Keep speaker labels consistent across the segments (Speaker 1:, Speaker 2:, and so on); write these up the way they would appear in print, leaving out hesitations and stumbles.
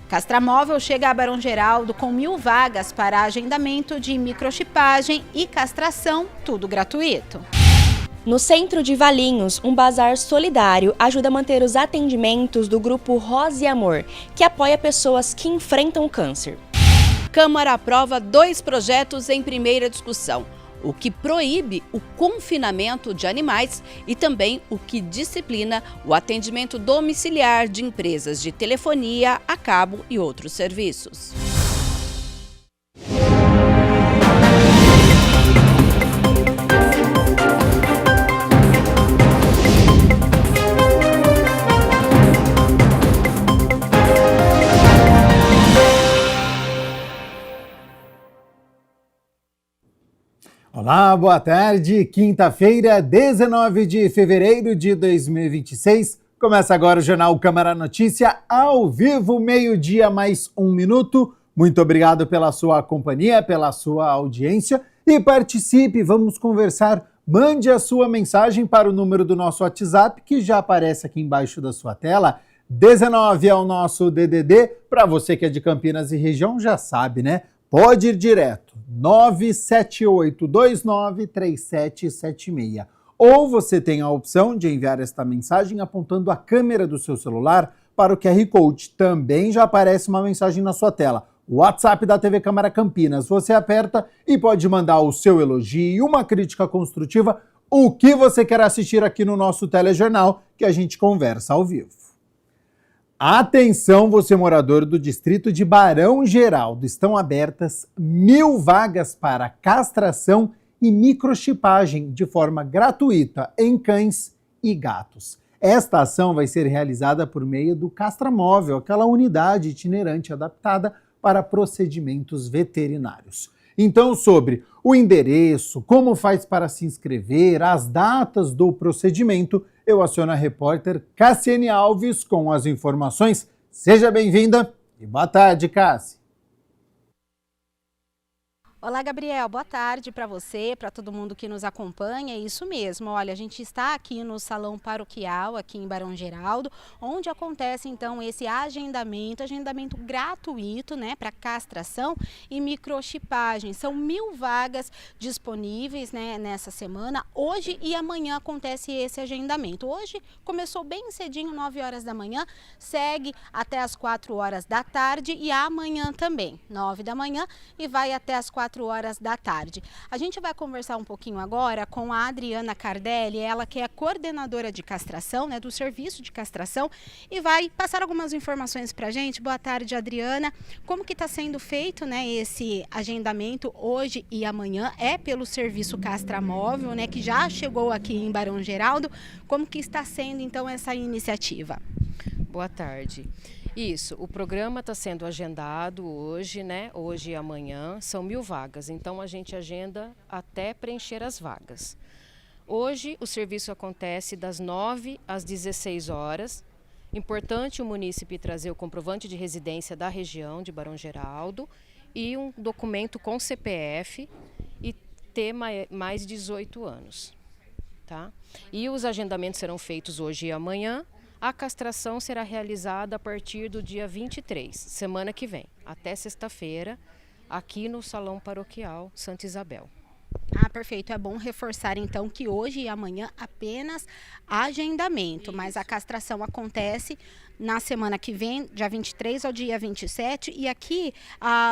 Speaker 1: Castramóvel chega a Barão Geraldo com 1.000 vagas para agendamento de microchipagem e castração, tudo gratuito.
Speaker 2: No centro de Valinhos, um bazar solidário ajuda a manter os atendimentos do grupo Rosa e Amor, que apoia pessoas que enfrentam câncer.
Speaker 3: Câmara aprova 2 projetos em primeira discussão, o que proíbe o confinamento de animais e também o que disciplina o atendimento domiciliar de empresas de telefonia, a cabo e outros serviços.
Speaker 4: Olá, boa tarde. Quinta-feira, 19 de fevereiro de 2026. Começa agora o Jornal Câmara Notícia, ao vivo, meio-dia mais 1 minuto. Muito obrigado pela sua companhia, pela sua audiência. E participe, vamos conversar. Mande a sua mensagem para o número do nosso WhatsApp, que já aparece aqui embaixo da sua tela. 19 é o nosso DDD. Para você que é de Campinas e região, já sabe, né? Pode ir direto, 978293776. Ou você tem a opção de enviar esta mensagem apontando a câmera do seu celular para o QR Code. Também já aparece uma mensagem na sua tela. O WhatsApp da TV Câmara Campinas. Você aperta e pode mandar o seu elogio, uma crítica construtiva, o que você quer assistir aqui no nosso telejornal, que a gente conversa ao vivo. Atenção, você morador do distrito de Barão Geraldo, estão abertas 1.000 vagas para castração e microchipagem de forma gratuita em cães e gatos. Esta ação vai ser realizada por meio do Castramóvel, aquela unidade itinerante adaptada para procedimentos veterinários. Então, sobre o endereço, como faz para se inscrever, as datas do procedimento, eu aciono a repórter Cassiane Alves com as informações. Seja bem-vinda e boa tarde, Cassi.
Speaker 1: Olá, Gabriel. Boa tarde para você, para todo mundo que nos acompanha. É isso mesmo. Olha, a gente está aqui no Salão Paroquial, aqui em Barão Geraldo, onde acontece então esse agendamento gratuito, né, para castração e microchipagem. São 1.000 vagas disponíveis, né, nessa semana. Hoje e amanhã acontece esse agendamento. Hoje começou bem cedinho, 9 horas da manhã, segue até as 4 horas da tarde e amanhã também, 9 da manhã e vai até as 4 horas da tarde. A gente vai conversar um pouquinho agora com a Adriana Cardelli, ela que é a coordenadora de castração, né, do serviço de castração, e vai passar algumas informações para a gente. Boa tarde, Adriana. Como que está sendo feito, né, esse agendamento hoje e amanhã? É pelo serviço Castramóvel, né, que já chegou aqui em Barão Geraldo. Como que está sendo então essa iniciativa?
Speaker 5: Boa tarde. Isso, o programa está sendo agendado hoje, né? Hoje e amanhã, são 1.000 vagas, então a gente agenda até preencher as vagas. Hoje o serviço acontece das 9 às 16 horas. Importante o munícipe trazer o comprovante de residência da região de Barão Geraldo e um documento com CPF e ter mais de 18 anos. Tá? E os agendamentos serão feitos hoje e amanhã. A castração será realizada a partir do dia 23, semana que vem, até sexta-feira, aqui no Salão Paroquial Santa Isabel.
Speaker 1: Ah, perfeito. É bom reforçar então que hoje e amanhã apenas agendamento, mas a castração acontece na semana que vem, dia 23 ao dia 27, e aqui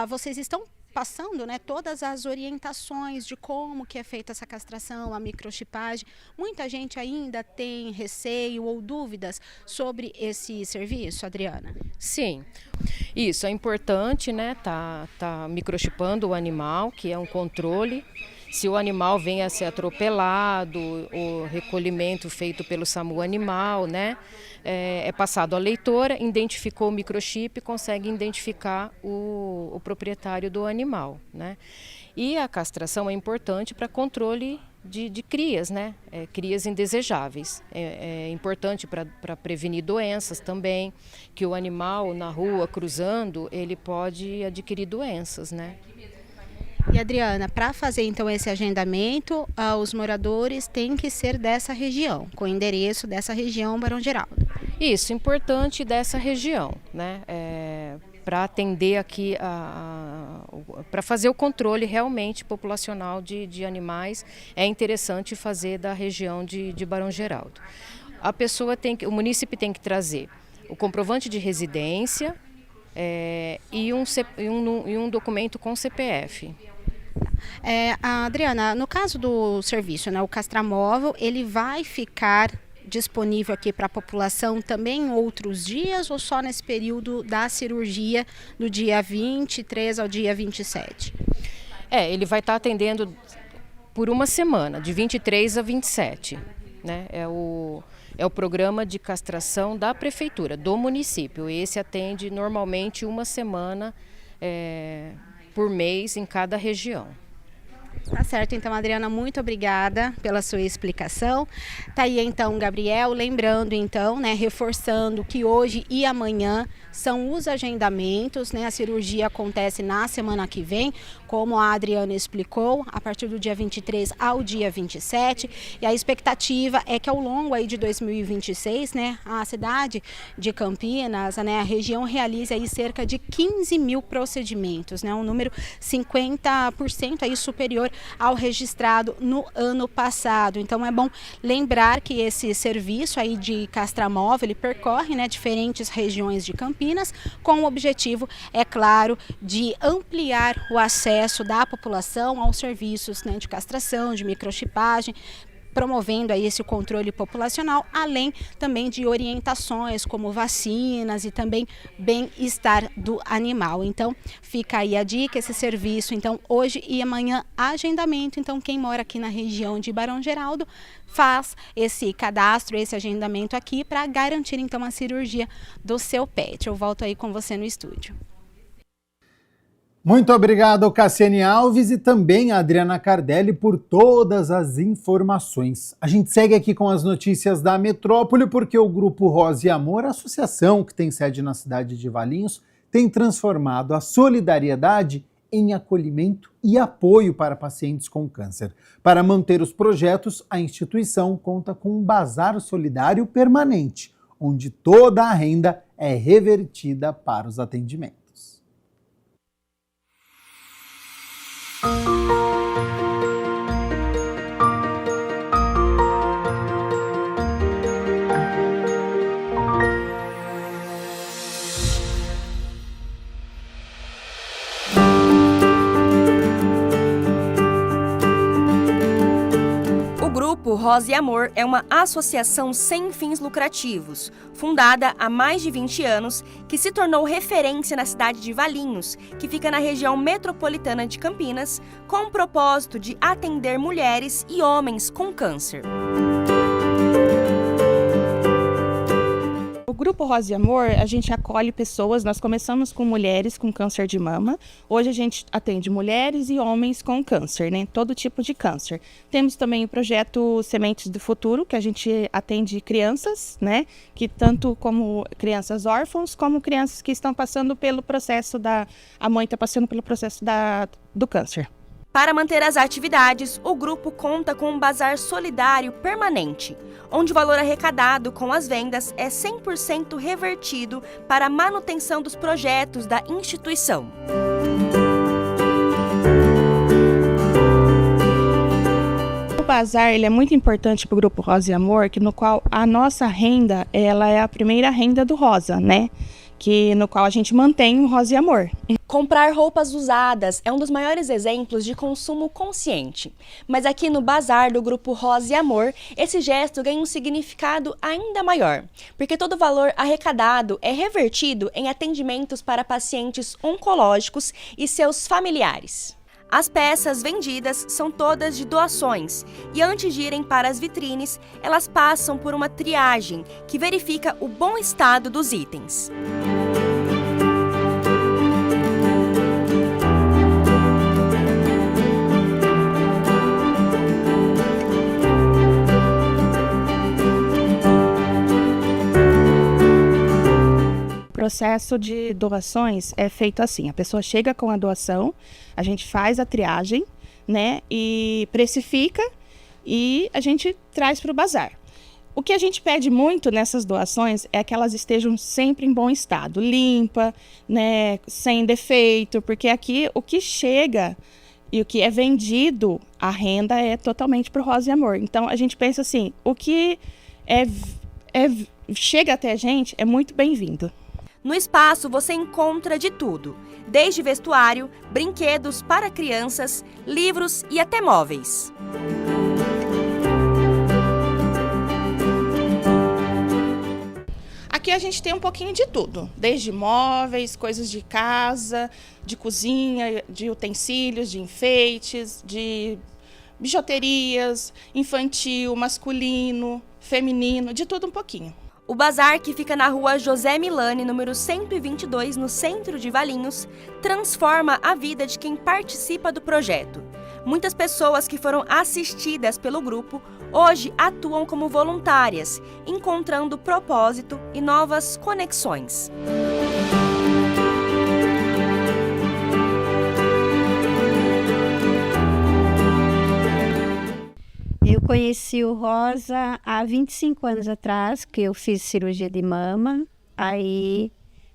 Speaker 1: vocês estão passando, né, todas as orientações de como que é feita essa castração, a microchipagem. Muita gente ainda tem receio ou dúvidas sobre esse serviço, Adriana?
Speaker 5: Sim, isso é importante, né, tá microchipando o animal, que é um controle. Se o animal vem a ser atropelado, o recolhimento feito pelo SAMU animal, né, é passado à leitora, identificou o microchip, consegue identificar o proprietário do animal, né. E a castração é importante para controle de crias, né, crias indesejáveis. É importante para prevenir doenças também, que o animal na rua cruzando, ele pode adquirir doenças, né.
Speaker 1: E Adriana, para fazer então esse agendamento, os moradores têm que ser dessa região, com o endereço dessa região Barão Geraldo.
Speaker 5: Isso, importante dessa região, né? para atender aqui, para fazer o controle realmente populacional de animais, é interessante fazer da região de Barão Geraldo. O munícipe tem que trazer o comprovante de residência e um documento com CPF.
Speaker 1: Adriana, no caso do serviço, né, o castramóvel, ele vai ficar disponível aqui para a população também em outros dias ou só nesse período da cirurgia do dia 23 ao dia 27?
Speaker 5: Ele vai estar atendendo por uma semana, de 23 a 27, né? É o programa de castração da prefeitura, do município. Esse atende normalmente uma semana por mês em cada região.
Speaker 1: Tá certo, então, Adriana, muito obrigada pela sua explicação. Tá aí, então, Gabriel, lembrando, então, né, reforçando que hoje e amanhã são os agendamentos, né, a cirurgia acontece na semana que vem, como a Adriana explicou, a partir do dia 23 ao dia 27, e a expectativa é que ao longo aí de 2026, né, a cidade de Campinas, né, a região realize aí cerca de 15 mil procedimentos, né, um número 50% aí superior ao registrado no ano passado. Então é bom lembrar que esse serviço aí de castramóvel, ele percorre, né, diferentes regiões de Campinas, com o objetivo, é claro, de ampliar o acesso da população aos serviços, né, de castração, de microchipagem, promovendo aí esse controle populacional, além também de orientações como vacinas e também bem-estar do animal. Então, fica aí a dica, esse serviço, então, hoje e amanhã, agendamento. Então, quem mora aqui na região de Barão Geraldo, faz esse cadastro, esse agendamento aqui para garantir, então, a cirurgia do seu pet. Eu volto aí com você no estúdio.
Speaker 4: Muito obrigado, Cassiane Alves, e também a Adriana Cardelli por todas as informações. A gente segue aqui com as notícias da metrópole, porque o Grupo Rosa e Amor, a associação que tem sede na cidade de Valinhos, tem transformado a solidariedade em acolhimento e apoio para pacientes com câncer. Para manter os projetos, a instituição conta com um bazar solidário permanente, onde toda a renda é revertida para os atendimentos.
Speaker 2: O Grupo Rosa e Amor é uma associação sem fins lucrativos, fundada há mais de 20 anos, que se tornou referência na cidade de Valinhos, que fica na região metropolitana de Campinas, com o propósito de atender mulheres e homens com câncer.
Speaker 6: O Grupo Rosa e Amor, a gente acolhe pessoas, nós começamos com mulheres com câncer de mama, hoje a gente atende mulheres e homens com câncer, né? Todo tipo de câncer. Temos também o projeto Sementes do Futuro, que a gente atende crianças, né? Que tanto como crianças órfãos, como crianças que estão passando pelo processo a mãe está passando pelo processo do câncer.
Speaker 2: Para manter as atividades, o grupo conta com um bazar solidário permanente, onde o valor arrecadado com as vendas é 100% revertido para a manutenção dos projetos da instituição.
Speaker 6: O bazar ele é muito importante para o Grupo Rosa e Amor, no qual a nossa renda ela é a primeira renda do Rosa, né? No qual a gente mantém o Rosa e Amor.
Speaker 2: Comprar roupas usadas é um dos maiores exemplos de consumo consciente. Mas aqui no bazar do Grupo Rosa e Amor, esse gesto ganha um significado ainda maior, porque todo o valor arrecadado é revertido em atendimentos para pacientes oncológicos e seus familiares. As peças vendidas são todas de doações e antes de irem para as vitrines, elas passam por uma triagem que verifica o bom estado dos itens.
Speaker 6: O processo de doações é feito assim, a pessoa chega com a doação, a gente faz a triagem, né, e precifica e a gente traz para o bazar. O que a gente pede muito nessas doações é que elas estejam sempre em bom estado, limpa, né, sem defeito, porque aqui o que chega e o que é vendido, a renda é totalmente para o Rosa e Amor. Então a gente pensa assim, o que chega até a gente é muito bem-vindo.
Speaker 2: No espaço você encontra de tudo, desde vestuário, brinquedos para crianças, livros e até móveis.
Speaker 6: Aqui a gente tem um pouquinho de tudo, desde móveis, coisas de casa, de cozinha, de utensílios, de enfeites, de bijuterias, infantil, masculino, feminino, de tudo um pouquinho.
Speaker 2: O bazar, que fica na rua José Milani, número 122, no centro de Valinhos, transforma a vida de quem participa do projeto. Muitas pessoas que foram assistidas pelo grupo hoje atuam como voluntárias, encontrando propósito e novas conexões.
Speaker 7: Eu conheci o Rosa há 25 anos atrás, que eu fiz cirurgia de mama, aí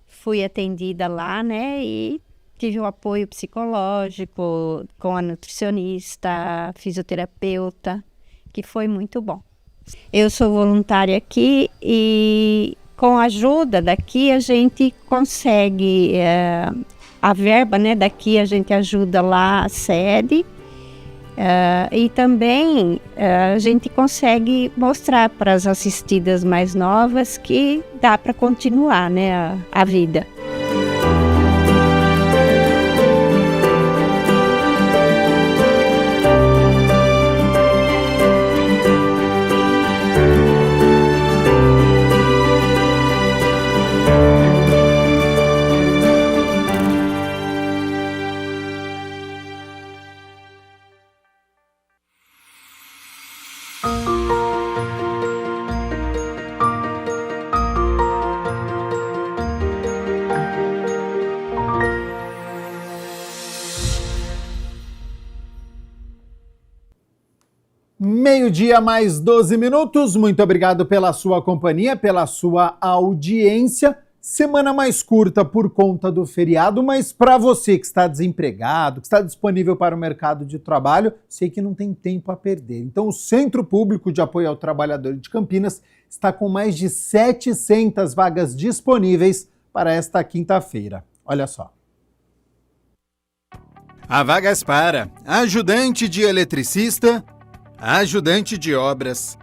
Speaker 7: fui atendida lá, né, e tive um apoio psicológico com a nutricionista, a fisioterapeuta, que foi muito bom. Eu sou voluntária aqui e com a ajuda daqui a gente consegue, a verba, né, daqui a gente ajuda lá a sede, e também a gente consegue mostrar para as assistidas mais novas que dá para continuar, né, a vida.
Speaker 4: Meio-dia mais 12 minutos, muito obrigado pela sua companhia, pela sua audiência. Semana mais curta por conta do feriado, mas para você que está desempregado, que está disponível para o mercado de trabalho, sei que não tem tempo a perder. Então o Centro Público de Apoio ao Trabalhador de Campinas está com mais de 700 vagas disponíveis para esta quinta-feira. Olha só. Há vagas para ajudante de eletricista, ajudante de obras,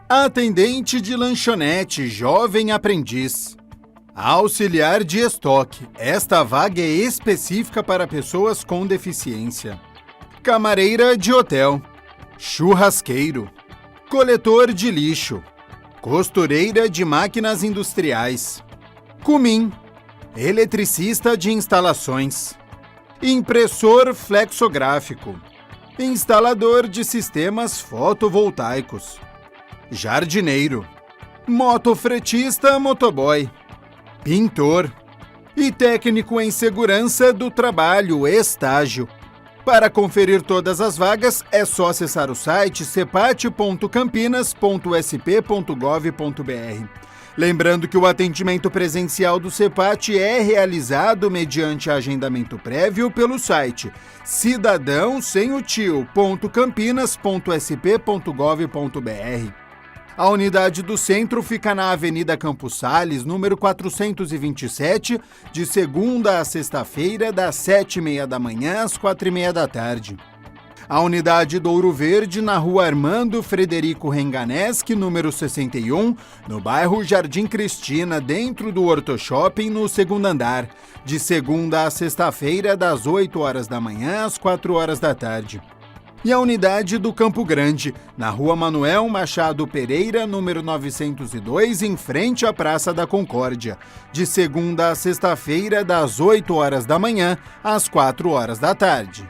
Speaker 4: atendente de lanchonete, jovem aprendiz, auxiliar de estoque. Esta vaga é específica para pessoas com deficiência. Camareira de hotel, churrasqueiro, coletor de lixo, costureira de máquinas industriais, cumim, eletricista de instalações, impressor flexográfico, instalador de sistemas fotovoltaicos, jardineiro, motofretista motoboy, pintor e técnico em segurança do trabalho, estágio. Para conferir todas as vagas, é só acessar o site cepate.campinas.sp.gov.br. Lembrando que o atendimento presencial do CEPAT é realizado mediante agendamento prévio pelo site cidadão.campinas.sp.gov.br. A unidade do centro fica na Avenida Campos Sales, número 427, de segunda a sexta-feira, das 7h30 da manhã às 4h30 da tarde. A unidade do Ouro Verde, na rua Armando Frederico Renganeschi, número 61, no bairro Jardim Cristina, dentro do Horto Shopping, no segundo andar, de segunda a sexta-feira, das 8h da manhã às 4h da tarde. E a unidade do Campo Grande, na rua Manuel Machado Pereira, número 902, em frente à Praça da Concórdia, de segunda a sexta-feira, das 8h da manhã às 4h da tarde.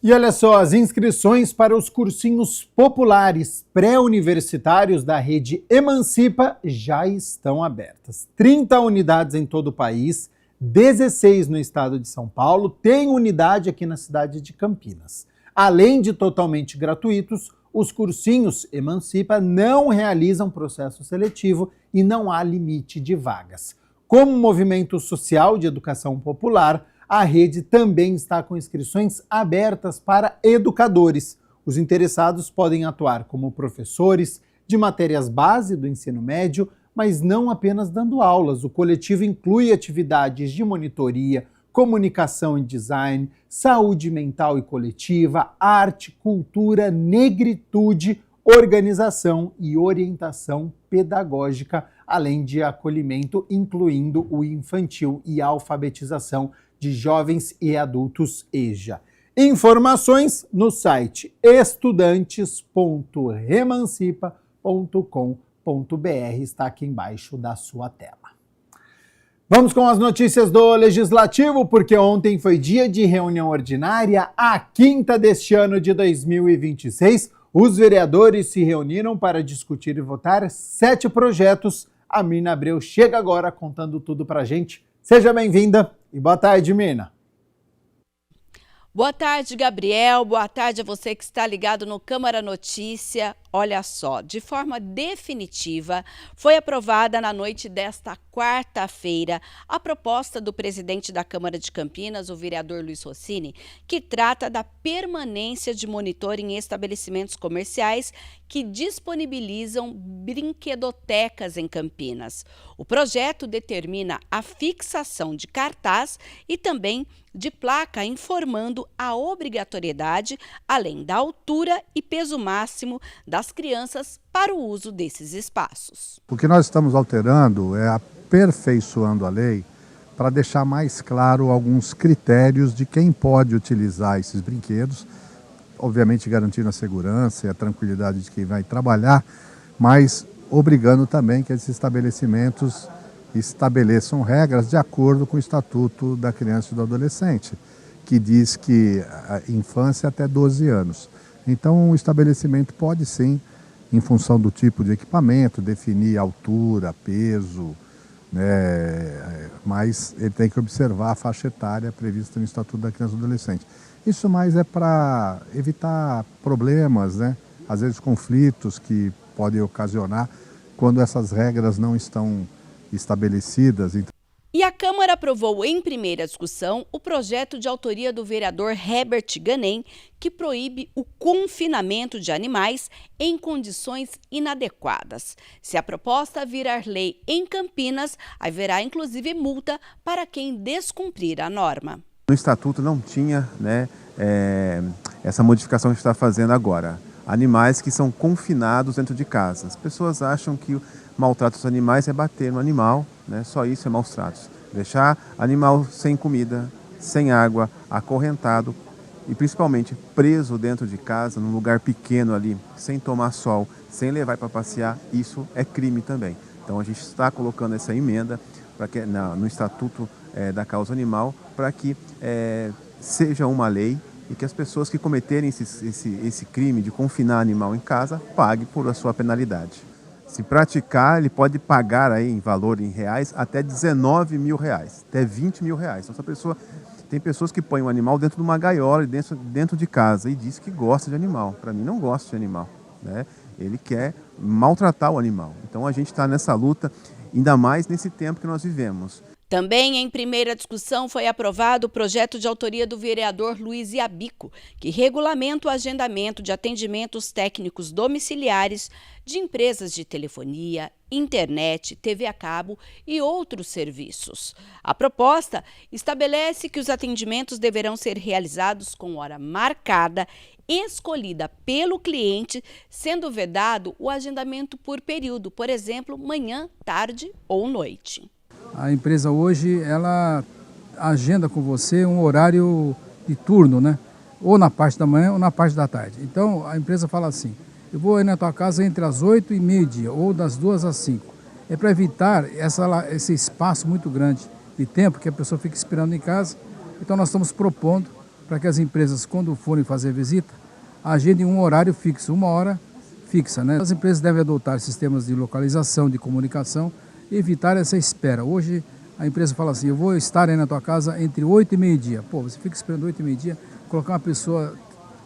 Speaker 4: E olha só, as inscrições para os cursinhos populares pré-universitários da rede Emancipa já estão abertas. 30 unidades em todo o país, 16 no estado de São Paulo, tem unidade aqui na cidade de Campinas. Além de totalmente gratuitos, Os cursinhos Emancipa não realizam processo seletivo e não há limite de vagas. Como movimento social de educação popular, a rede também está com inscrições abertas para educadores. Os interessados podem atuar como professores de matérias base do ensino médio, mas não apenas dando aulas. O coletivo inclui atividades de monitoria, comunicação e design, saúde mental e coletiva, arte, cultura, negritude, organização e orientação pedagógica, além de acolhimento, incluindo o infantil e alfabetização de jovens e adultos EJA. Informações no site estudantes.remancipa.com.br, está aqui embaixo da sua tela. Vamos com as notícias do Legislativo, porque ontem foi dia de reunião ordinária, a quinta deste ano de 2026. Os vereadores se reuniram para discutir e votar 7 projetos. A Mirna Abreu chega agora contando tudo pra gente. Seja bem-vinda e boa tarde, Mirna.
Speaker 3: Boa tarde, Gabriel. Boa tarde a você que está ligado no Câmara Notícia. Olha só, de forma definitiva, foi aprovada na noite desta quarta-feira a proposta do presidente da Câmara de Campinas, o vereador Luiz Rossini, que trata da permanência de monitor em estabelecimentos comerciais que disponibilizam brinquedotecas em Campinas. O projeto determina a fixação de cartaz e também de placa informando a obrigatoriedade, além da altura e peso máximo das crianças para o uso desses espaços.
Speaker 8: O que nós estamos alterando é aperfeiçoando a lei para deixar mais claro alguns critérios de quem pode utilizar esses brinquedos, obviamente garantindo a segurança e a tranquilidade de quem vai trabalhar, mas obrigando também que esses estabelecimentos estabeleçam regras de acordo com o Estatuto da Criança e do Adolescente, que diz que a infância é até 12 anos. Então, o estabelecimento pode sim, em função do tipo de equipamento, definir altura, peso, né, mas ele tem que observar a faixa etária prevista no Estatuto da Criança e do Adolescente. Isso mais é para evitar problemas, né, às vezes conflitos que podem ocasionar quando essas regras não estão estabelecidas.
Speaker 3: E a Câmara aprovou em primeira discussão o projeto de autoria do vereador Herbert Ganem, que proíbe o confinamento de animais em condições inadequadas. Se a proposta virar lei em Campinas, haverá inclusive multa para quem descumprir a norma.
Speaker 9: No Estatuto não tinha, né, essa modificação que está fazendo agora. Animais que são confinados dentro de casa. As pessoas acham que o maltrato dos animais é bater no animal, né? Só isso é maus tratos. Deixar animal sem comida, sem água, acorrentado e principalmente preso dentro de casa, num lugar pequeno ali, sem tomar sol, sem levar para passear, isso é crime também. Então a gente está colocando essa emenda para que, no Estatuto da Causa Animal para que seja uma lei e que as pessoas que cometerem esse crime de confinar animal em casa paguem por a sua penalidade. Se praticar, ele pode pagar aí em valor em reais até 19 mil reais, até 20 mil reais. Então, tem pessoas que põem um animal dentro de uma gaiola, dentro de casa e diz que gosta de animal. Para mim, não gosta de animal, né? Ele quer maltratar o animal. Então, a gente está nessa luta, ainda mais nesse tempo que nós vivemos.
Speaker 3: Também em primeira discussão foi aprovado o projeto de autoria do vereador Luiz Iabico, que regulamenta o agendamento de atendimentos técnicos domiciliares de empresas de telefonia, internet, TV a cabo e outros serviços. A proposta estabelece que os atendimentos deverão ser realizados com hora marcada, escolhida pelo cliente, sendo vedado o agendamento por período, por exemplo, manhã, tarde ou noite.
Speaker 10: A empresa hoje, ela agenda com você um horário de turno, né? Ou na parte da manhã ou na parte da tarde. Então, a empresa fala assim, eu vou ir na tua casa entre as 8 e meio-dia, ou das 2 às 5. É para evitar esse espaço muito grande de tempo que a pessoa fica esperando em casa. Então, nós estamos propondo para que as empresas, quando forem fazer visita, agendem um horário fixo, uma hora fixa, né? As empresas devem adotar sistemas de localização, de comunicação, evitar essa espera. Hoje a empresa fala assim, eu vou estar aí na tua casa entre 8 e meio-dia. Pô, você fica esperando 8 e meio-dia, colocar uma pessoa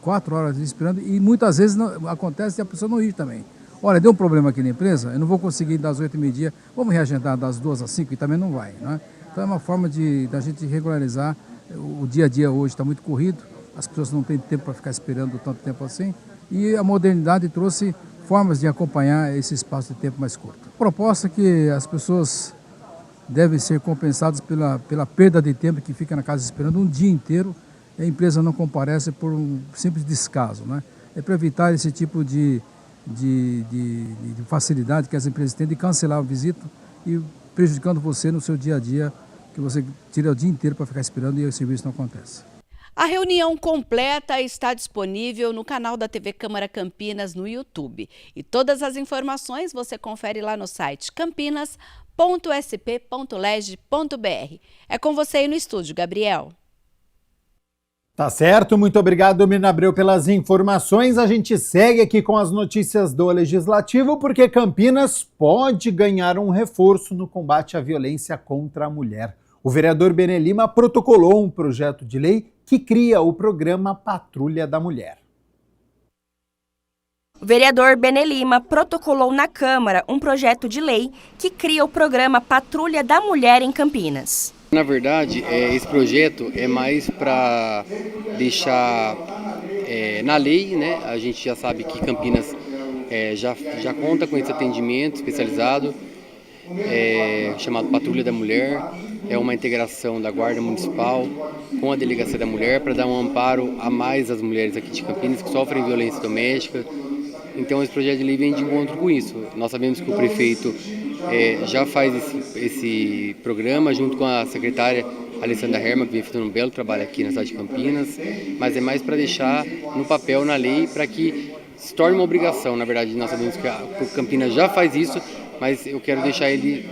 Speaker 10: 4 horas ali esperando e muitas vezes acontece de a pessoa não ir também. Olha, deu um problema aqui na empresa, eu não vou conseguir ir das 8 e meia-dia, vamos reagendar das 2 às 5 e também não vai, né? Então é uma forma da gente regularizar. O dia a dia hoje está muito corrido, as pessoas não têm tempo para ficar esperando tanto tempo assim e a modernidade trouxe formas de acompanhar esse espaço de tempo mais curto. A proposta é que as pessoas devem ser compensadas pela perda de tempo que fica na casa esperando um dia inteiro e a empresa não comparece por um simples descaso, né? É para evitar esse tipo de facilidade que as empresas têm de cancelar a visita e prejudicando você no seu dia a dia, que você tira o dia inteiro para ficar esperando e o serviço não acontece.
Speaker 3: A reunião completa está disponível no canal da TV Câmara Campinas no YouTube. E todas as informações você confere lá no site campinas.sp.leg.br. É com você aí no estúdio, Gabriel.
Speaker 4: Tá certo, muito obrigado, Mirna Abreu, pelas informações. A gente segue aqui com as notícias do Legislativo, porque Campinas pode ganhar um reforço no combate à violência contra a mulher. O vereador Benê Lima protocolou um projeto de lei que cria o programa Patrulha da Mulher.
Speaker 2: O vereador Benê Lima protocolou na Câmara um projeto de lei que cria o programa Patrulha da Mulher em Campinas.
Speaker 11: Na verdade, esse projeto é mais para deixar na lei, né? A gente já sabe que Campinas já conta com esse atendimento especializado, chamado Patrulha da Mulher. É uma integração da Guarda Municipal com a Delegacia da Mulher para dar um amparo a mais às mulheres aqui de Campinas que sofrem violência doméstica. Então esse projeto de lei vem de encontro com isso. Nós sabemos que o prefeito já faz esse programa junto com a secretária Alessandra Herma, que vem fazendo um belo trabalho aqui na cidade de Campinas, mas é mais para deixar no papel, na lei, para que se torne uma obrigação. Na verdade, nós sabemos que a Campinas já faz isso, mas eu quero deixar ele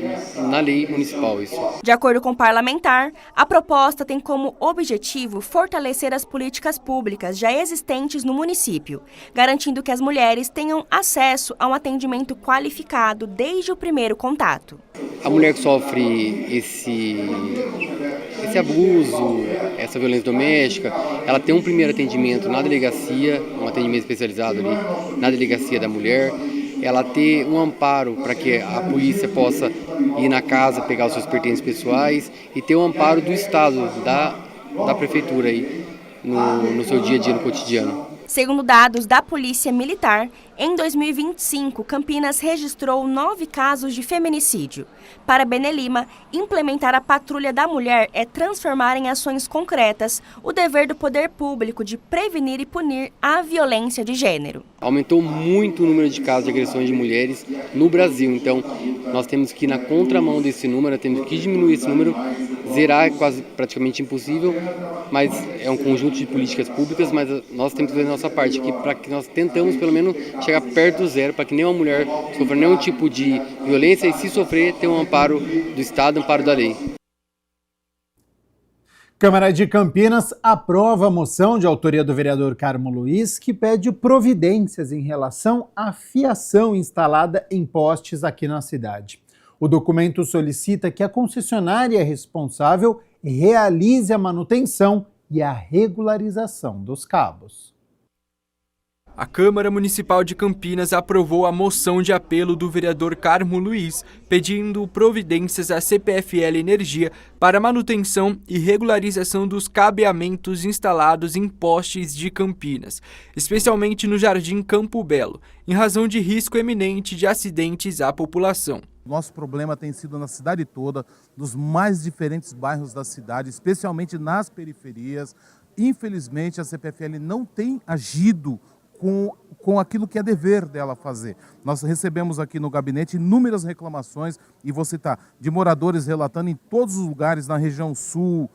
Speaker 11: na lei municipal isso.
Speaker 2: De acordo com o parlamentar, a proposta tem como objetivo fortalecer as políticas públicas já existentes no município, garantindo que as mulheres tenham acesso a um atendimento qualificado desde o primeiro contato.
Speaker 11: A mulher que sofre esse abuso, essa violência doméstica, ela tem um primeiro atendimento na delegacia, um atendimento especializado ali na Delegacia da Mulher. Ela ter um amparo para que a polícia possa ir na casa, pegar os seus pertences pessoais e ter um amparo do Estado, da Prefeitura aí, no seu dia a dia, no cotidiano.
Speaker 2: Segundo dados da Polícia Militar, em 2025, Campinas registrou 9 casos de feminicídio. Para Benê Lima, implementar a Patrulha da Mulher é transformar em ações concretas o dever do poder público de prevenir e punir a violência de gênero.
Speaker 11: Aumentou muito o número de casos de agressões de mulheres no Brasil, então nós temos que ir na contramão desse número, temos que diminuir esse número, zerar é quase praticamente impossível, mas é um conjunto de políticas públicas, mas nós temos que fazer a nossa parte aqui para que nós tentamos pelo menos chegar perto do zero, para que nenhuma mulher sofra nenhum tipo de violência e se sofrer, ter um amparo do Estado, um amparo da lei.
Speaker 4: Câmara de Campinas aprova a moção de autoria do vereador Carmo Luiz, que pede providências em relação à fiação instalada em postes aqui na cidade. O documento solicita que a concessionária responsável realize a manutenção e a regularização dos cabos.
Speaker 12: A Câmara Municipal de Campinas aprovou a moção de apelo do vereador Carmo Luiz, pedindo providências à CPFL Energia para manutenção e regularização dos cabeamentos instalados em postes de Campinas, especialmente no Jardim Campo Belo, em razão de risco eminente de acidentes à população.
Speaker 13: Nosso problema tem sido na cidade toda, nos mais diferentes bairros da cidade, especialmente nas periferias. Infelizmente, a CPFL não tem agido com aquilo que é dever dela fazer. Nós recebemos aqui no gabinete inúmeras reclamações, e vou citar, de moradores relatando em todos os lugares, na região sul,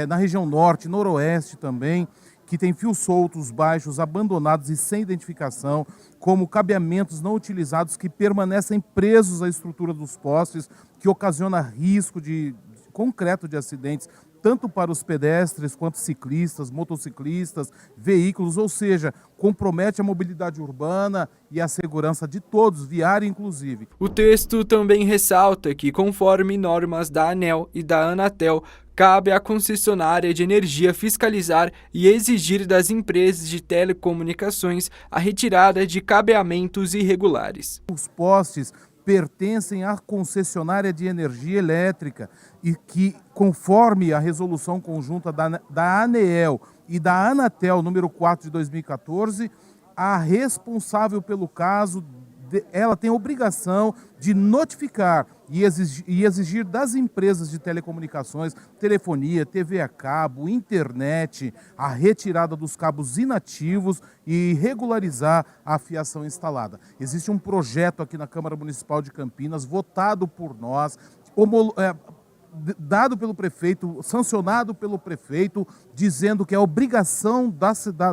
Speaker 13: na região norte, noroeste também, que tem fios soltos, baixos, abandonados e sem identificação, como cabeamentos não utilizados que permanecem presos à estrutura dos postes, que ocasiona risco concreto de acidentes, tanto para os pedestres quanto ciclistas, motociclistas, veículos, ou seja, compromete a mobilidade urbana e a segurança de todos, viária inclusive.
Speaker 12: O texto também ressalta que, conforme normas da ANEEL e da Anatel, cabe à concessionária de energia fiscalizar e exigir das empresas de telecomunicações a retirada de cabeamentos irregulares.
Speaker 13: Os postes pertencem à concessionária de energia elétrica e que, conforme a resolução conjunta da ANEEL e da Anatel número 4 de 2014, a responsável pelo caso, ela tem a obrigação de notificar e exigir das empresas de telecomunicações, telefonia, TV a cabo, internet, a retirada dos cabos inativos e regularizar a fiação instalada. Existe um projeto aqui na Câmara Municipal de Campinas, votado por nós, dado pelo prefeito, sancionado pelo prefeito, dizendo que é obrigação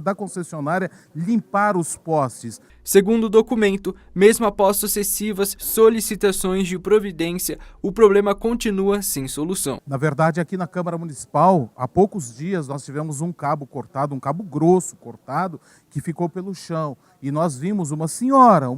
Speaker 13: da concessionária limpar os postes.
Speaker 12: Segundo o documento, mesmo após sucessivas solicitações de providência, o problema continua sem solução.
Speaker 13: Na verdade, aqui na Câmara Municipal, há poucos dias, nós tivemos um cabo cortado, um cabo grosso cortado, que ficou pelo chão. E nós vimos uma senhora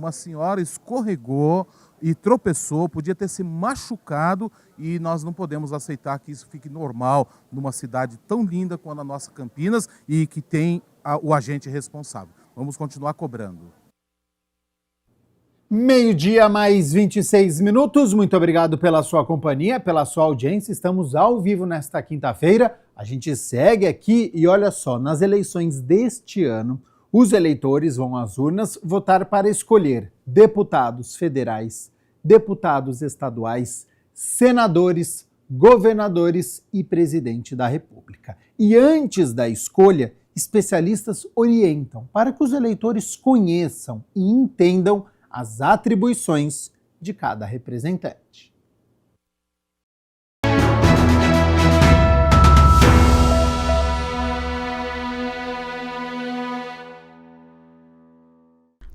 Speaker 13: escorregou e tropeçou, podia ter se machucado, e nós não podemos aceitar que isso fique normal numa cidade tão linda quanto a nossa Campinas e que tem o agente responsável. Vamos continuar cobrando.
Speaker 4: 12:26. Muito obrigado pela sua companhia, pela sua audiência. Estamos ao vivo nesta quinta-feira. A gente segue aqui e olha só, nas eleições deste ano, os eleitores vão às urnas votar para escolher deputados federais, deputados estaduais, senadores, governadores e presidente da República. E antes da escolha, especialistas orientam para que os eleitores conheçam e entendam as atribuições de cada representante.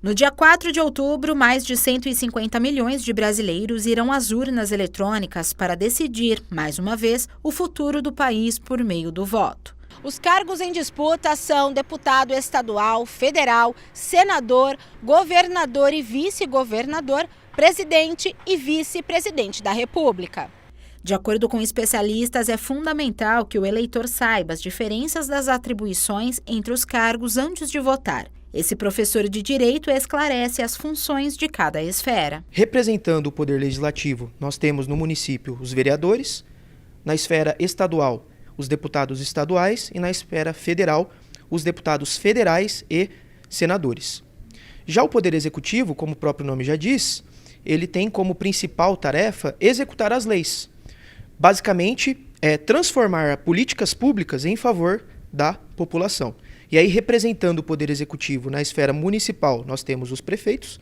Speaker 1: No dia 4 de outubro, mais de 150 milhões de brasileiros irão às urnas eletrônicas para decidir, mais uma vez, o futuro do país por meio do voto. Os cargos em disputa são deputado estadual, federal, senador, governador e vice-governador, presidente e vice-presidente da República. De acordo com especialistas, é fundamental que o eleitor saiba as diferenças das atribuições entre os cargos antes de votar. Esse professor de Direito esclarece as funções de cada esfera.
Speaker 14: Representando o Poder Legislativo, nós temos no município os vereadores, na esfera estadual, os deputados estaduais e na esfera federal, os deputados federais e senadores. Já o Poder Executivo, como o próprio nome já diz, ele tem como principal tarefa executar as leis. Basicamente, é transformar políticas públicas em favor da população. E aí, representando o Poder Executivo na esfera municipal, nós temos os prefeitos,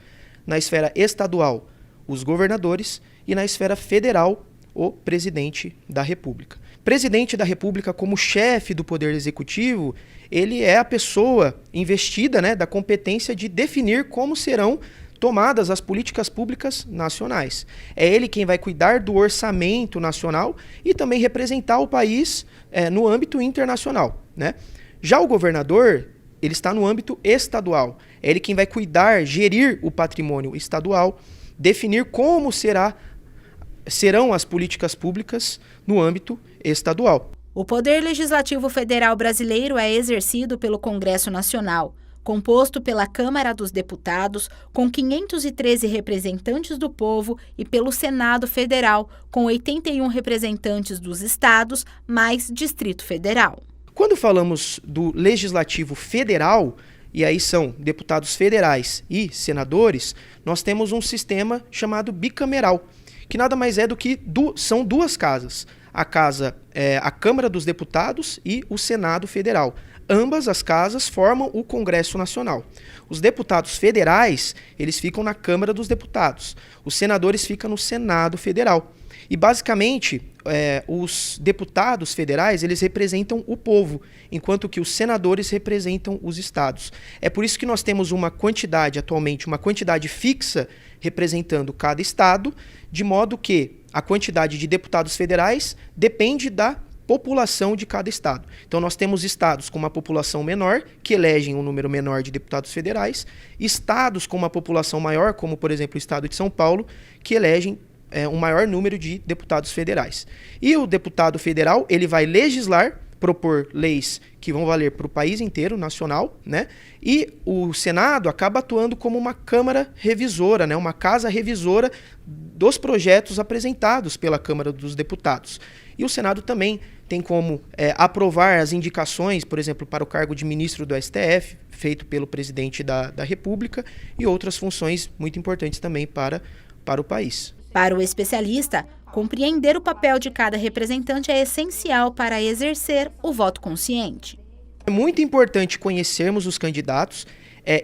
Speaker 14: na esfera estadual, os governadores e na esfera federal, o presidente da República. Presidente da República, como chefe do Poder Executivo, ele é a pessoa investida, da competência de definir como serão tomadas as políticas públicas nacionais. É ele quem vai cuidar do orçamento nacional e também representar o país no âmbito internacional, Já o governador, ele está no âmbito estadual. É ele quem vai cuidar, gerir o patrimônio estadual, definir como serão as políticas públicas no âmbito estadual.
Speaker 1: O Poder Legislativo Federal brasileiro é exercido pelo Congresso Nacional, composto pela Câmara dos Deputados, com 513 representantes do povo, e pelo Senado Federal, com 81 representantes dos estados, mais Distrito Federal.
Speaker 14: Quando falamos do Legislativo Federal, e aí são deputados federais e senadores, nós temos um sistema chamado bicameral, que nada mais é do que são duas casas. A Câmara dos Deputados e o Senado Federal. Ambas as casas formam o Congresso Nacional. Os deputados federais, eles ficam na Câmara dos Deputados. Os senadores ficam no Senado Federal. E, basicamente, os deputados federais, eles representam o povo, enquanto que os senadores representam os estados. É por isso que nós temos atualmente, uma quantidade fixa representando cada estado, de modo que a quantidade de deputados federais depende da população de cada estado. Então, nós temos estados com uma população menor, que elegem um número menor de deputados federais, estados com uma população maior, como, por exemplo, o estado de São Paulo, que elegem um maior número de deputados federais. E o deputado federal, ele vai legislar, propor leis que vão valer para o país inteiro, nacional, né? E o Senado acaba atuando como uma Câmara revisora, né? Uma casa revisora dos projetos apresentados pela Câmara dos Deputados. E o Senado também tem como aprovar as indicações, por exemplo, para o cargo de ministro do STF, feito pelo presidente da República, e outras funções muito importantes também para o país.
Speaker 1: Para o especialista, compreender o papel de cada representante é essencial para exercer o voto consciente.
Speaker 14: É muito importante conhecermos os candidatos,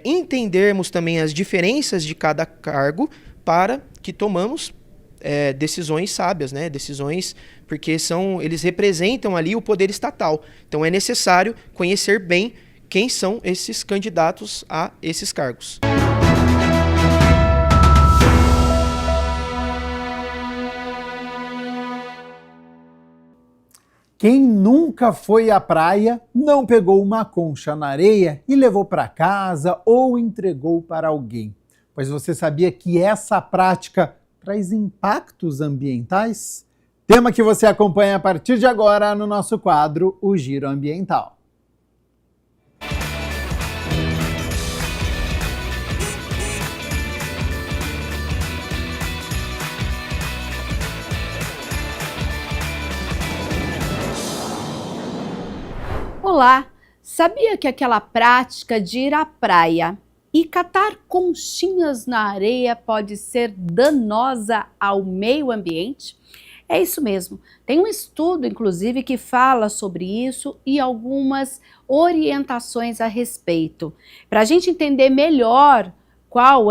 Speaker 14: entendermos também as diferenças de cada cargo para que tomamos decisões sábias, né? Decisões porque eles representam ali o poder estatal. Então é necessário conhecer bem quem são esses candidatos a esses cargos.
Speaker 4: Quem nunca foi à praia não pegou uma concha na areia e levou para casa ou entregou para alguém. Pois você sabia que essa prática traz impactos ambientais? Tema que você acompanha a partir de agora no nosso quadro O Giro Ambiental.
Speaker 3: Olá! Sabia que aquela prática de ir à praia e catar conchinhas na areia pode ser danosa ao meio ambiente? É isso mesmo. Tem um estudo, inclusive, que fala sobre isso e algumas orientações a respeito. Para a gente entender melhor qual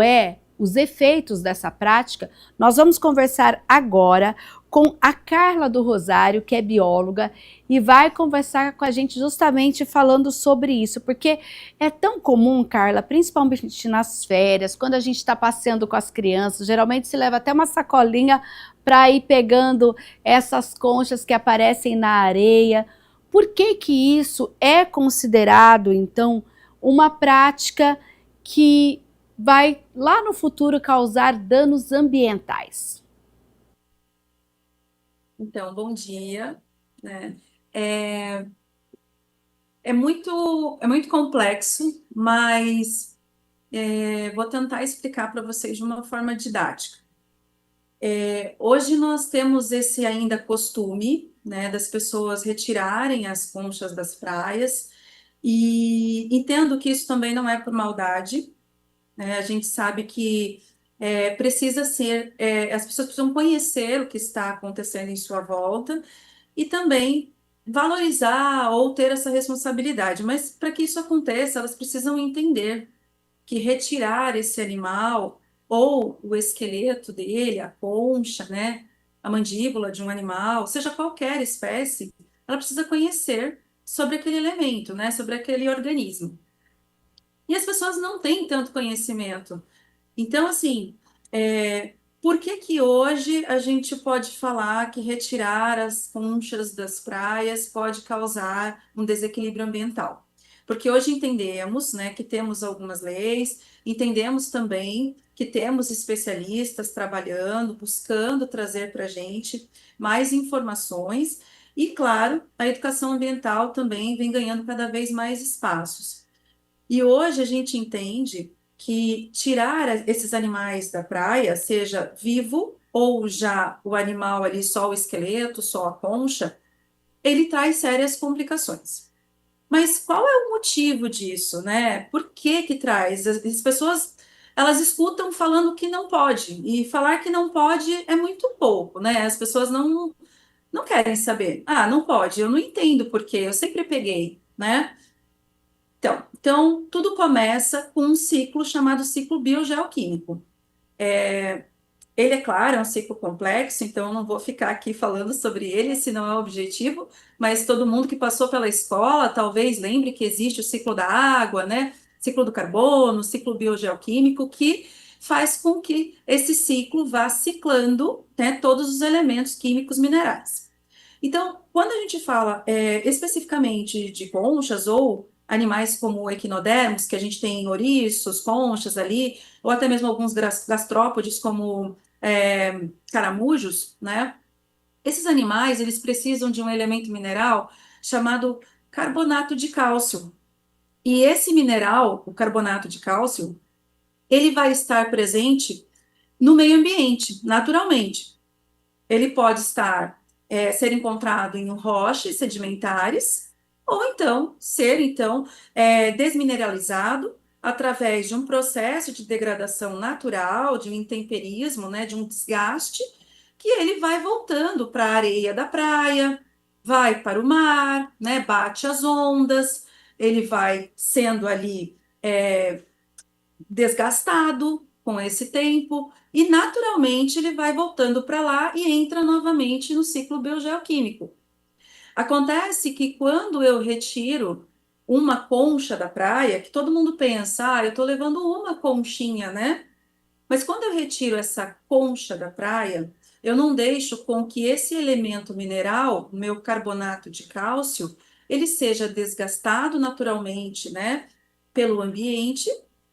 Speaker 3: os efeitos dessa prática, nós vamos conversar agora com a Carla do Rosário, que é bióloga, e vai conversar com a gente justamente falando sobre isso, porque é tão comum, Carla, principalmente nas férias, quando a gente está passeando com as crianças, geralmente se leva até uma sacolinha para ir pegando essas conchas que aparecem na areia. Por que que isso é considerado, então, uma prática que vai lá no futuro causar danos ambientais?
Speaker 15: Então, bom dia. Né? É muito complexo, mas vou tentar explicar para vocês de uma forma didática. Hoje nós temos esse ainda costume, né, das pessoas retirarem as conchas das praias, e entendo que isso também não é por maldade, né? A gente sabe que precisa ser, as pessoas precisam conhecer o que está acontecendo em sua volta e também valorizar ou ter essa responsabilidade. Mas para que isso aconteça, elas precisam entender que retirar esse animal ou o esqueleto dele, a concha, né, a mandíbula de um animal, seja qualquer espécie, ela precisa conhecer sobre aquele elemento, né, sobre aquele organismo. E as pessoas não têm tanto conhecimento. Então, assim, por que hoje a gente pode falar que retirar as conchas das praias pode causar um desequilíbrio ambiental? Porque hoje entendemos, né, que temos algumas leis, entendemos também que temos especialistas trabalhando, buscando trazer para a gente mais informações e, claro, a educação ambiental também vem ganhando cada vez mais espaços. E hoje a gente entende que tirar esses animais da praia, seja vivo ou já o animal ali, só o esqueleto, só a concha, ele traz sérias complicações. Mas qual é o motivo disso, né? Por que que traz? As pessoas, elas escutam falando que não pode, e falar que não pode é muito pouco, né? As pessoas não querem saber. Ah, não pode, eu não entendo por quê, eu sempre peguei, né? Então, tudo começa com um ciclo chamado ciclo biogeoquímico. Ele, é claro, é um ciclo complexo, então eu não vou ficar aqui falando sobre ele, esse não é o objetivo, mas todo mundo que passou pela escola talvez lembre que existe o ciclo da água, né? Ciclo do carbono, ciclo biogeoquímico, que faz com que esse ciclo vá ciclando, né, todos os elementos químicos minerais. Então, quando a gente fala especificamente de conchas ou animais como equinodermos, que a gente tem ouriços, conchas ali, ou até mesmo alguns gastrópodes como caramujos, né? Esses animais, eles precisam de um elemento mineral chamado carbonato de cálcio. E esse mineral, o carbonato de cálcio, ele vai estar presente no meio ambiente, naturalmente. Ele pode ser encontrado em rochas sedimentares, ou então ser desmineralizado através de um processo de degradação natural, de um intemperismo, né, de um desgaste, que ele vai voltando para a areia da praia, vai para o mar, né, bate as ondas, ele vai sendo ali desgastado com esse tempo, e naturalmente ele vai voltando para lá e entra novamente no ciclo biogeoquímico. Acontece que quando eu retiro uma concha da praia, que todo mundo pensa, eu estou levando uma conchinha, né? Mas quando eu retiro essa concha da praia, eu não deixo com que esse elemento mineral, meu carbonato de cálcio, ele seja desgastado naturalmente, né, pelo ambiente,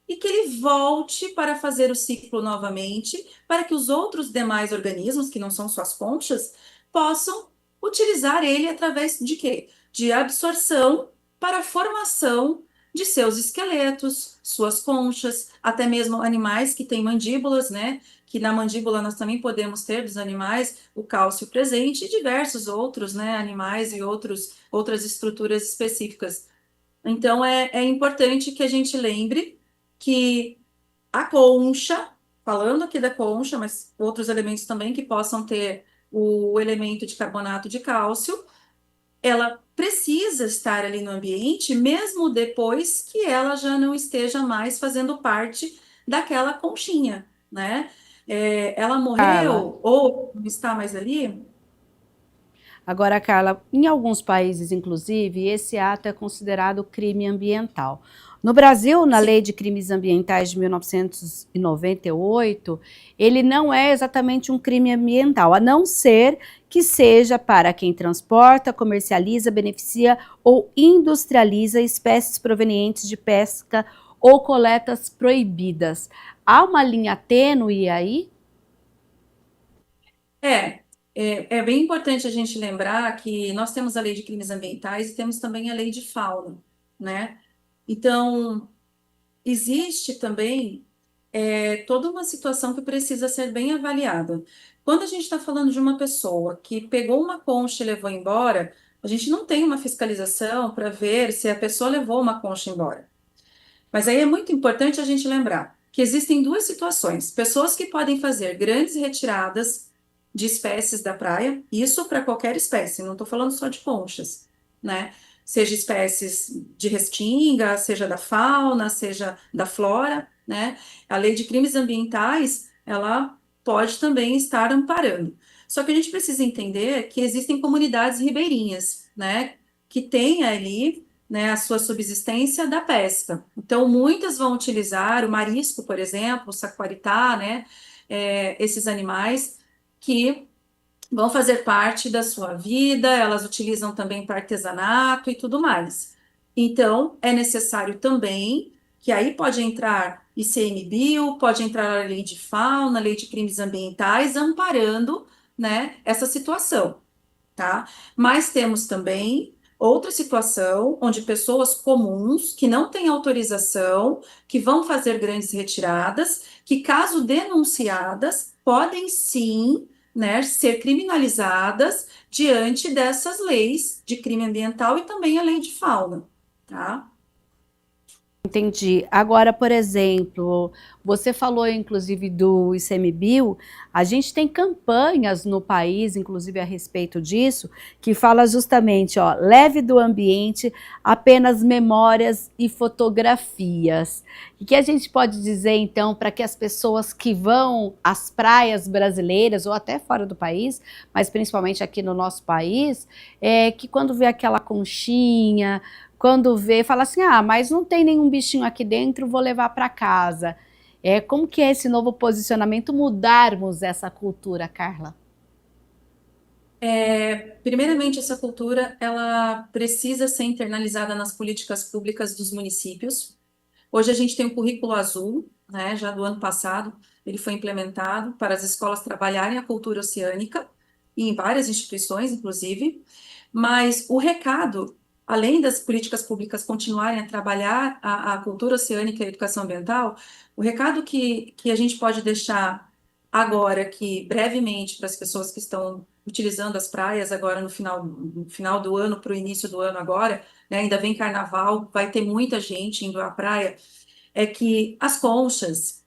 Speaker 15: e que ele volte para fazer o ciclo novamente, para que os outros demais organismos, que não são só as conchas, possam utilizar ele através de quê? De absorção para a formação de seus esqueletos, suas conchas, até mesmo animais que têm mandíbulas, né? Que na mandíbula nós também podemos ter dos animais o cálcio presente e diversos outros, né? Animais e outras estruturas específicas. Então é importante que a gente lembre que a concha, falando aqui da concha, mas outros elementos também que possam ter o elemento de carbonato de cálcio, ela precisa estar ali no ambiente, mesmo depois que ela já não esteja mais fazendo parte daquela conchinha, né? Ela morreu ou não está mais ali.
Speaker 3: Agora, Carla, em alguns países, inclusive, esse ato é considerado crime ambiental. No Brasil, na Lei de Crimes Ambientais de 1998, ele não é exatamente um crime ambiental, a não ser que seja para quem transporta, comercializa, beneficia ou industrializa espécies provenientes de pesca ou coletas proibidas. Há uma linha tênue aí?
Speaker 15: É bem importante a gente lembrar que nós temos a Lei de Crimes Ambientais e temos também a Lei de Fauna, né? Então, existe também toda uma situação que precisa ser bem avaliada. Quando a gente está falando de uma pessoa que pegou uma concha e levou embora, a gente não tem uma fiscalização para ver se a pessoa levou uma concha embora. Mas aí é muito importante a gente lembrar que existem duas situações: pessoas que podem fazer grandes retiradas de espécies da praia, isso para qualquer espécie, não estou falando só de conchas, né? Seja espécies de restinga, seja da fauna, seja da flora, né? A Lei de Crimes Ambientais, ela pode também estar amparando. Só que a gente precisa entender que existem comunidades ribeirinhas, né? Que têm ali, né, a sua subsistência da pesca. Então, muitas vão utilizar o marisco, por exemplo, o saquaritá, né? Esses animais que vão fazer parte da sua vida, elas utilizam também para artesanato e tudo mais. Então, é necessário também, que aí pode entrar ICMBio, pode entrar a Lei de Fauna, a Lei de Crimes Ambientais, amparando, né, essa situação, tá? Mas temos também outra situação onde pessoas comuns, que não têm autorização, que vão fazer grandes retiradas, que caso denunciadas, podem sim, né, ser criminalizadas diante dessas leis de crime ambiental e também a lei de fauna, tá?
Speaker 3: Entendi. Agora, por exemplo, você falou inclusive do ICMBio, a gente tem campanhas no país, inclusive a respeito disso, que fala justamente, ó, leve do ambiente apenas memórias e fotografias. O que a gente pode dizer, então, para que as pessoas que vão às praias brasileiras, ou até fora do país, mas principalmente aqui no nosso país, que quando vê aquela conchinha, quando vê, fala assim, mas não tem nenhum bichinho aqui dentro, vou levar para casa. Como que é esse novo posicionamento, mudarmos essa cultura, Carla?
Speaker 15: Primeiramente, essa cultura, ela precisa ser internalizada nas políticas públicas dos municípios. Hoje a gente tem o currículo azul, né, já do ano passado, ele foi implementado para as escolas trabalharem a cultura oceânica, e em várias instituições, inclusive, mas o recado, além das políticas públicas continuarem a trabalhar a cultura oceânica e a educação ambiental, o recado que a gente pode deixar agora aqui, brevemente, para as pessoas que estão utilizando as praias agora no final do ano, para o início do ano agora, né, ainda vem carnaval, vai ter muita gente indo à praia, é que as conchas,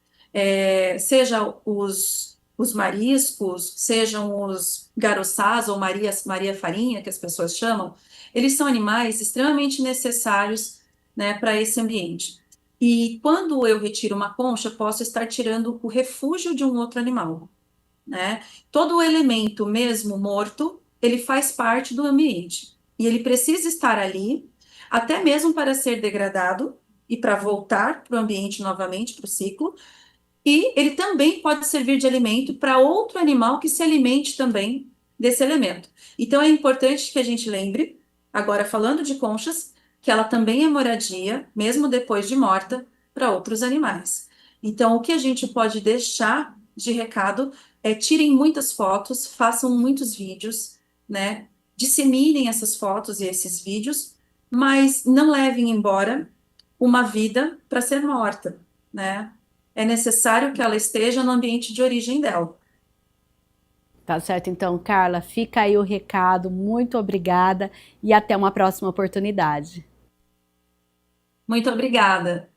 Speaker 15: seja os mariscos, sejam os garoçás ou Maria Farinha, que as pessoas chamam, eles são animais extremamente necessários, né, para esse ambiente. E quando eu retiro uma concha, posso estar tirando o refúgio de um outro animal, né? Todo elemento, mesmo morto, ele faz parte do ambiente. E ele precisa estar ali, até mesmo para ser degradado e para voltar para o ambiente novamente, para o ciclo. E ele também pode servir de alimento para outro animal que se alimente também desse elemento. Então, é importante que a gente lembre, agora falando de conchas, que ela também é moradia, mesmo depois de morta, para outros animais. Então, o que a gente pode deixar de recado é tirem muitas fotos, façam muitos vídeos, né? Disseminem essas fotos e esses vídeos, mas não levem embora uma vida para ser morta, né? É necessário que ela esteja no ambiente de origem dela.
Speaker 3: Tá certo, então, Carla, fica aí o recado, muito obrigada e até uma próxima oportunidade.
Speaker 15: Muito obrigada.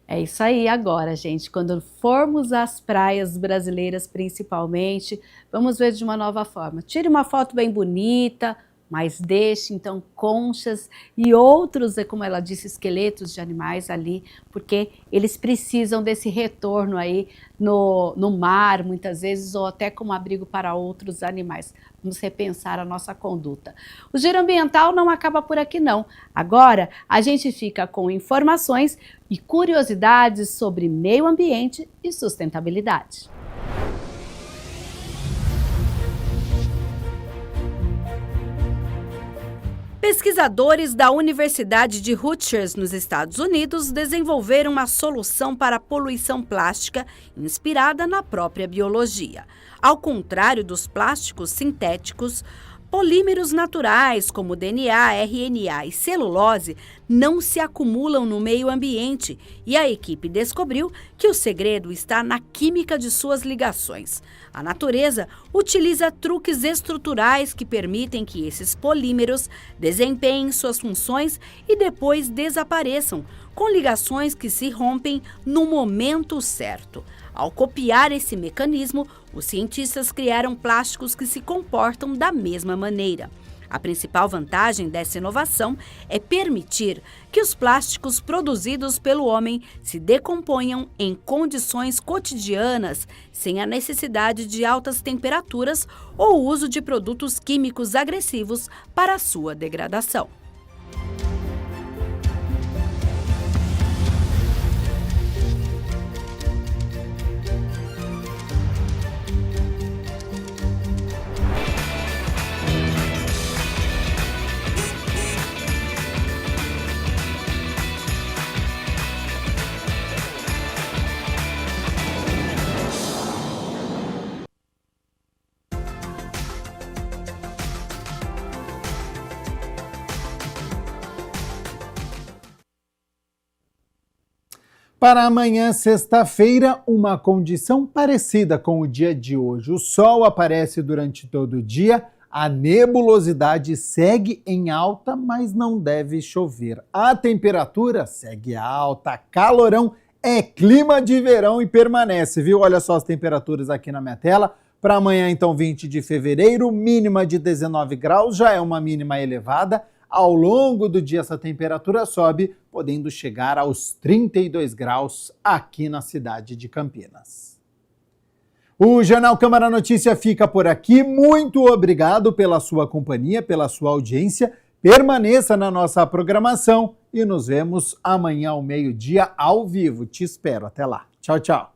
Speaker 3: É isso aí agora, gente. Quando formos às praias brasileiras, principalmente, vamos ver de uma nova forma. Tire uma foto bem bonita, mas deixe então conchas e outros, como ela disse, esqueletos de animais ali, porque eles precisam desse retorno aí no mar, muitas vezes, ou até como abrigo para outros animais. Vamos repensar a nossa conduta. O Giro Ambiental não acaba por aqui não. Agora a gente fica com informações e curiosidades sobre meio ambiente e sustentabilidade. Pesquisadores da Universidade de Rutgers, nos Estados Unidos, desenvolveram uma solução para a poluição plástica inspirada na própria biologia. Ao contrário dos plásticos sintéticos, polímeros naturais como DNA, RNA e celulose não se acumulam no meio ambiente e a equipe descobriu que o segredo está na química de suas ligações. A natureza utiliza truques estruturais que permitem que esses polímeros desempenhem suas funções e depois desapareçam, com ligações que se rompem no momento certo. Ao copiar esse mecanismo, os cientistas criaram plásticos que se comportam da mesma maneira. A principal vantagem dessa inovação é permitir que os plásticos produzidos pelo homem se decomponham em condições cotidianas, sem a necessidade de altas temperaturas ou uso de produtos químicos agressivos para a sua degradação.
Speaker 4: Para amanhã, sexta-feira, uma condição parecida com o dia de hoje. O sol aparece durante todo o dia, a nebulosidade segue em alta, mas não deve chover. A temperatura segue alta, calorão, é clima de verão e permanece, viu? Olha só as temperaturas aqui na minha tela. Para amanhã, então, 20 de fevereiro, mínima de 19 graus, já é uma mínima elevada. Ao longo do dia, essa temperatura sobe, podendo chegar aos 32 graus aqui na cidade de Campinas. O Jornal Câmara Notícia fica por aqui. Muito obrigado pela sua companhia, pela sua audiência. Permaneça na nossa programação e nos vemos amanhã ao meio-dia ao vivo. Te espero. Até lá. Tchau, tchau.